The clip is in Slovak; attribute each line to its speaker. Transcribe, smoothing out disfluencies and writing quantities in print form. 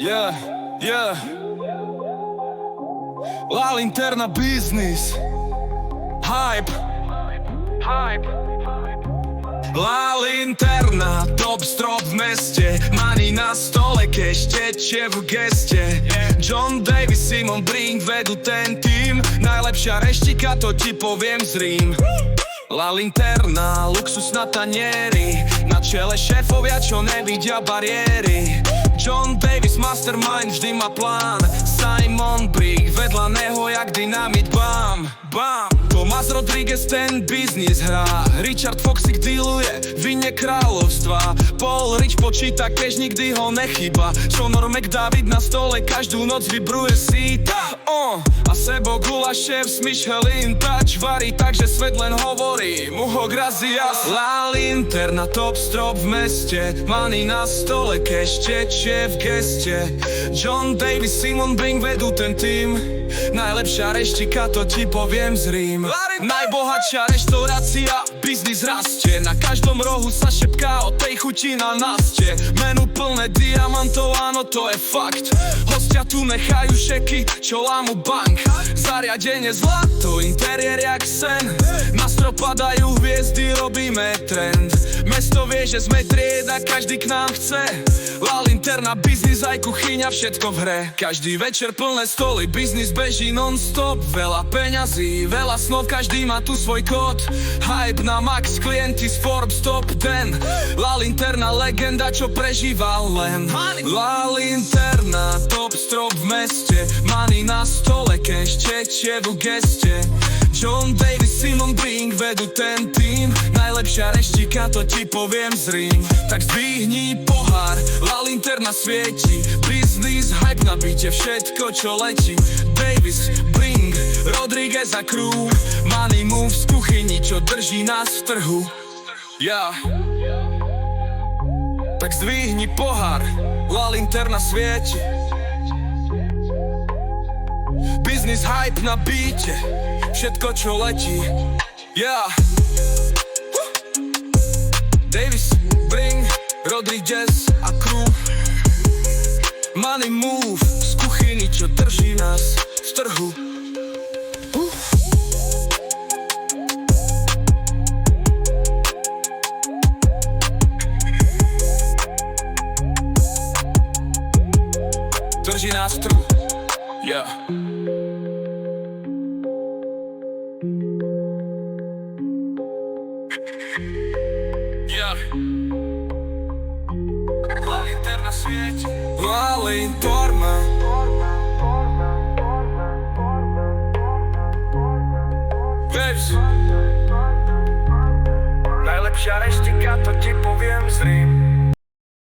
Speaker 1: Yeah, yeah. La Linterna Business. Hype. La Linterna, top strop v meste. Money na stole, cash tečie v geste. John Davis, Simon Brink vedú ten tým. Najlepšia reštika, to ti poviem z Rím. La Linterna, luxus na tanieri. Na čele šéfovia, čo nevidia bariéry. John Davis, mastermind, vždy má plán. Simon Brink, vedľa neho jak dynamit, bam, bam. Tomas Rodriguez, ten biznis hrá. Richard Foxik dealuje, vinie kráľovstva. Paul Rich počíta cash, nikdy ho nechyba. Conor McDavid na stole každú noc vybruje síta. A Sebo Gulašev s Michelin Touch varí, takže svet len hovorí Muho gracias. La Linterna, top strop v meste. Money na stole, cash tečie v geste. John Davis, Simon Brink vedú ten tým. Najlepšia reštika, to ti poviem z Rím. Najbohatšia reštaurácia, biznis rastie. Na každom rohu sa šepká o tej chuti na naste. Menu plné diamantov, áno, to je fakt. Hostia tu nechajú šeky, čo lámu bank. Zariadenie zlato, interiér jak sen. Na strop padajú hviezdy, robíme trend. Mesto vie, že sme trieda, každý k nám chce. La Linterna, biznis aj kuchyňa, všetko v hre. Každý večer plné stoly, biznis beží non-stop. Veľa peňazí, veľa snov, každý má tu svoj kód. Hype na max, klienti z Forbes top 10. La Linterna, legenda, čo prežíva len. La Linterna, top strop v meste. Money na stole, cash tečie v geste. John Davis, Simon Brink vedú ten tým. Najlepšia reštika, to ti poviem z Rím. Tak zdvihni pohár, La Linterna svieti. Biznis, hype na byte, všetko čo letí. Davis, Brink, Rodriguez a crew. Money moves z kuchyni, čo drží nás v trhu. Ja. Tak zdvihni pohár, La Linterna svieti. Biznis, hype na beate, všetko čo letí. Yeah. Davis, Brink, Rodriguez a crew. Money move z kuchyni, čo drží nás v trhu. Drží nás v trhu. Yeah. La Linterna svieti. La Linterna. Babes. Najlepšia reštika, to ti poviem z Rím.